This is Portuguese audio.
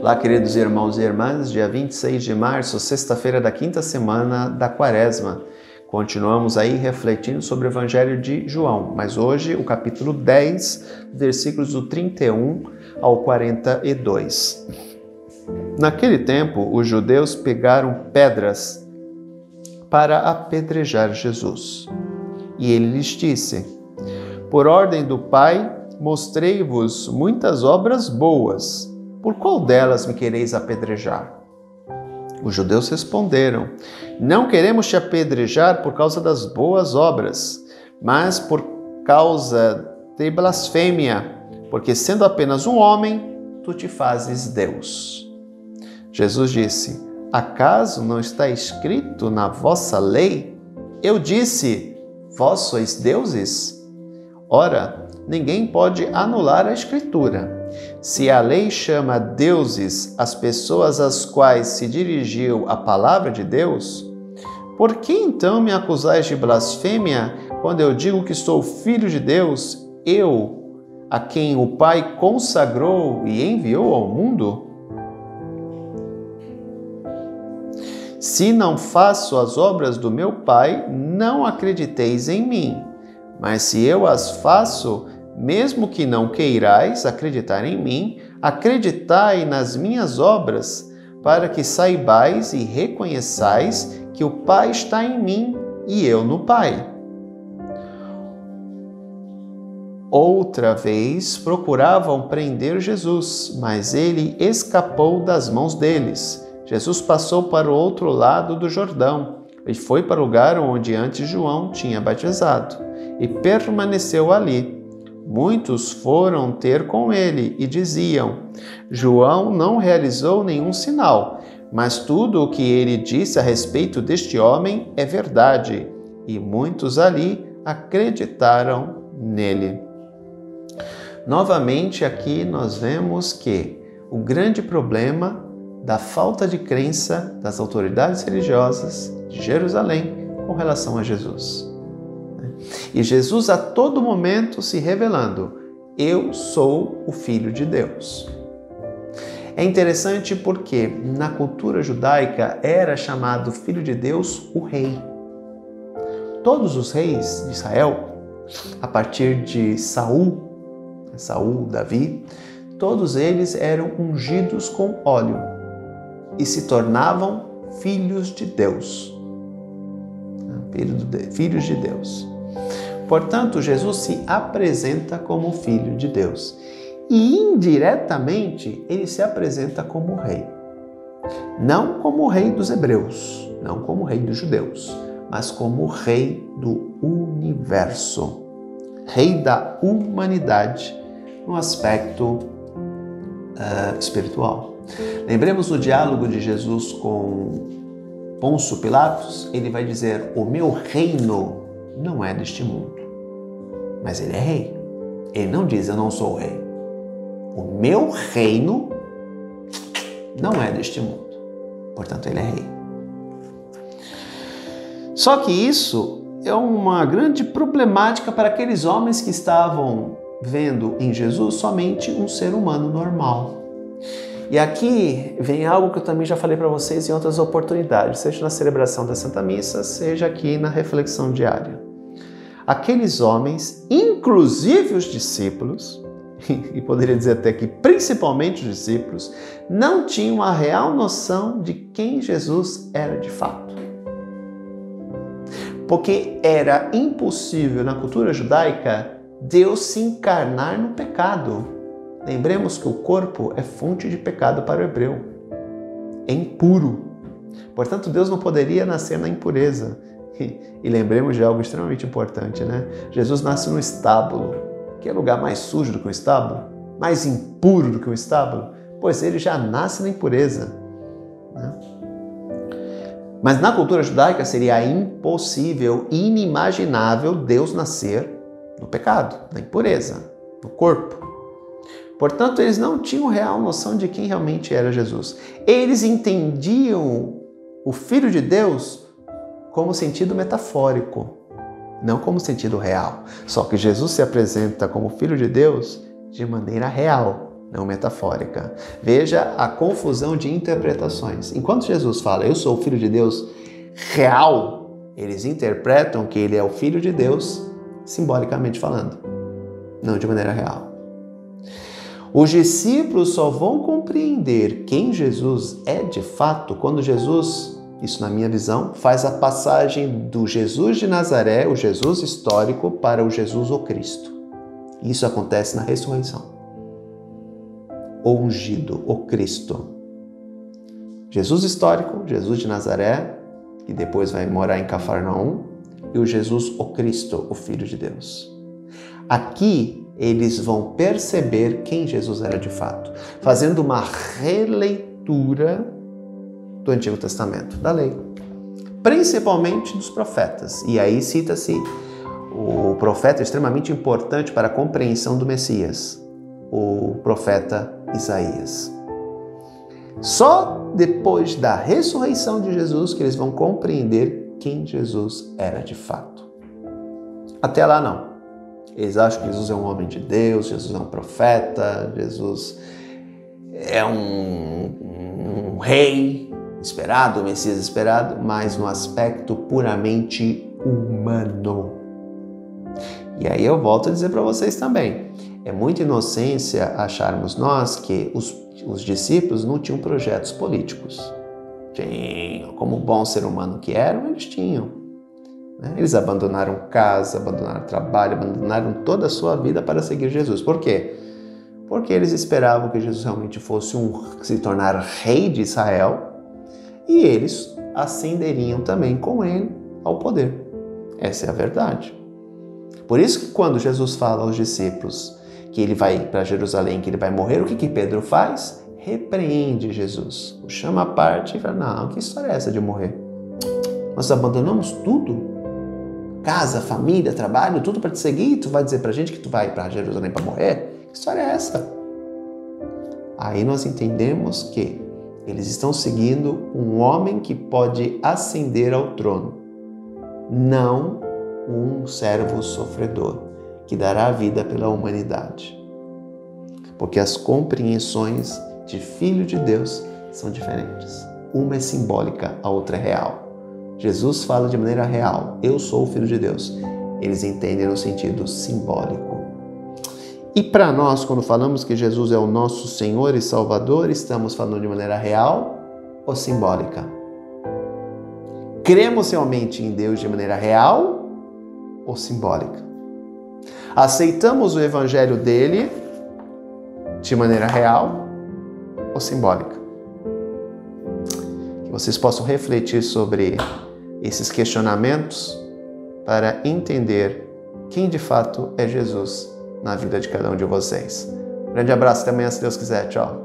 Olá, queridos irmãos e irmãs, dia 26 de março, sexta-feira da quinta semana da Quaresma. Continuamos aí refletindo sobre o Evangelho de João, mas hoje o capítulo 10, versículos do 31 ao 42. Naquele tempo, os judeus pegaram pedras para apedrejar Jesus. E ele lhes disse: Por ordem do Pai, mostrei-vos muitas obras boas. Por qual delas me quereis apedrejar? Os judeus responderam: Não queremos te apedrejar por causa das boas obras, mas por causa de blasfêmia, porque sendo apenas um homem, tu te fazes Deus. Jesus disse: Acaso não está escrito na vossa lei? Eu disse: Vós sois deuses? Ora, ninguém pode anular a Escritura. Se a lei chama deuses as pessoas às quais se dirigiu a palavra de Deus, por que então me acusais de blasfêmia quando eu digo que sou filho de Deus, eu, a quem o Pai consagrou e enviou ao mundo? Se não faço as obras do meu Pai, não acrediteis em mim. Mas se eu as faço, mesmo que não queirais acreditar em mim, acreditai nas minhas obras, para que saibais e reconheçais que o Pai está em mim e eu no Pai. Outra vez procuravam prender Jesus, mas ele escapou das mãos deles. Jesus passou para o outro lado do Jordão e foi para o lugar onde antes João tinha batizado, e permaneceu ali. Muitos foram ter com ele e diziam: João não realizou nenhum sinal, mas tudo o que ele disse a respeito deste homem é verdade. E muitos ali acreditaram nele. Novamente aqui nós vemos que o grande problema da falta de crença das autoridades religiosas de Jerusalém com relação a Jesus. E Jesus a todo momento se revelando: eu sou o Filho de Deus. É interessante porque na cultura judaica era chamado Filho de Deus o rei. Todos os reis de Israel, a partir de Saul, Davi, todos eles eram ungidos com óleo e se tornavam filhos de Deus. Filhos de Deus. Portanto, Jesus se apresenta como Filho de Deus e indiretamente ele se apresenta como Rei. Não como Rei dos hebreus, não como Rei dos judeus, mas como Rei do universo, Rei da humanidade no aspecto espiritual. Lembremos do diálogo de Jesus com Pôncio Pilatos. Ele vai dizer: o meu reino não é deste mundo. Mas ele é rei. Ele não diz: eu não sou o rei. O meu reino não é deste mundo. Portanto, ele é rei. Só que isso é uma grande problemática para aqueles homens que estavam vendo em Jesus somente um ser humano normal. E aqui vem algo que eu também já falei para vocês em outras oportunidades, seja na celebração da Santa Missa, seja aqui na reflexão diária. Aqueles homens, inclusive os discípulos, e poderia dizer até que principalmente os discípulos, não tinham a real noção de quem Jesus era de fato. Porque era impossível na cultura judaica Deus se encarnar no pecado. Lembremos que o corpo é fonte de pecado para o hebreu. É impuro. Portanto, Deus não poderia nascer na impureza. E lembremos de algo extremamente importante, né? Jesus nasce no estábulo. Que é lugar mais sujo do que um estábulo? Mais impuro do que um estábulo? Pois ele já nasce na impureza, né? Mas na cultura judaica seria impossível, inimaginável Deus nascer no pecado, na impureza, no corpo. Portanto, eles não tinham real noção de quem realmente era Jesus. Eles entendiam o Filho de Deus como sentido metafórico, não como sentido real. Só que Jesus se apresenta como Filho de Deus de maneira real, não metafórica. Veja a confusão de interpretações. Enquanto Jesus fala, eu sou o Filho de Deus real, eles interpretam que ele é o Filho de Deus simbolicamente falando, não de maneira real. Os discípulos só vão compreender quem Jesus é de fato quando Jesus, isso na minha visão, faz a passagem do Jesus de Nazaré, o Jesus histórico, para o Jesus o Cristo. Isso acontece na ressurreição. O ungido, o Cristo. Jesus histórico, Jesus de Nazaré, que depois vai morar em Cafarnaum, e o Jesus o Cristo, o Filho de Deus. Aqui eles vão perceber quem Jesus era de fato, fazendo uma releitura do Antigo Testamento, da lei, principalmente dos profetas. E aí cita-se o profeta extremamente importante para a compreensão do Messias, o profeta Isaías. Só depois da ressurreição de Jesus que eles vão compreender quem Jesus era de fato. Até lá não. Eles acham que Jesus é um homem de Deus, Jesus é um profeta, Jesus é um rei esperado, o Messias esperado, mas no aspecto puramente humano. E aí eu volto a dizer para vocês também, é muita inocência acharmos nós que os discípulos não tinham projetos políticos. Tinham, como bom ser humano que eram, eles tinham. Eles abandonaram casa, abandonaram trabalho, abandonaram toda a sua vida para seguir Jesus. Por quê? Porque eles esperavam que Jesus realmente fosse se tornar rei de Israel e eles ascenderiam também com ele ao poder. Essa é a verdade. Por isso que quando Jesus fala aos discípulos que ele vai para Jerusalém, que ele vai morrer, o que Pedro faz? Repreende Jesus. O chama à parte e fala, não, que história é essa de morrer? Nós abandonamos tudo? Casa, família, trabalho, tudo para te seguir, e tu vai dizer pra gente que tu vai para Jerusalém para morrer? Que história é essa? Aí nós entendemos que eles estão seguindo um homem que pode ascender ao trono, não um servo sofredor que dará a vida pela humanidade. Porque as compreensões de Filho de Deus são diferentes. Uma é simbólica, a outra é real. Jesus fala de maneira real, eu sou o Filho de Deus. Eles entendem no sentido simbólico. E para nós, quando falamos que Jesus é o nosso Senhor e Salvador, estamos falando de maneira real ou simbólica? Cremos realmente em Deus de maneira real ou simbólica? Aceitamos o Evangelho dele de maneira real ou simbólica? Que vocês possam refletir sobre esses questionamentos para entender quem de fato é Jesus na vida de cada um de vocês. Grande abraço, até amanhã, se Deus quiser. Tchau.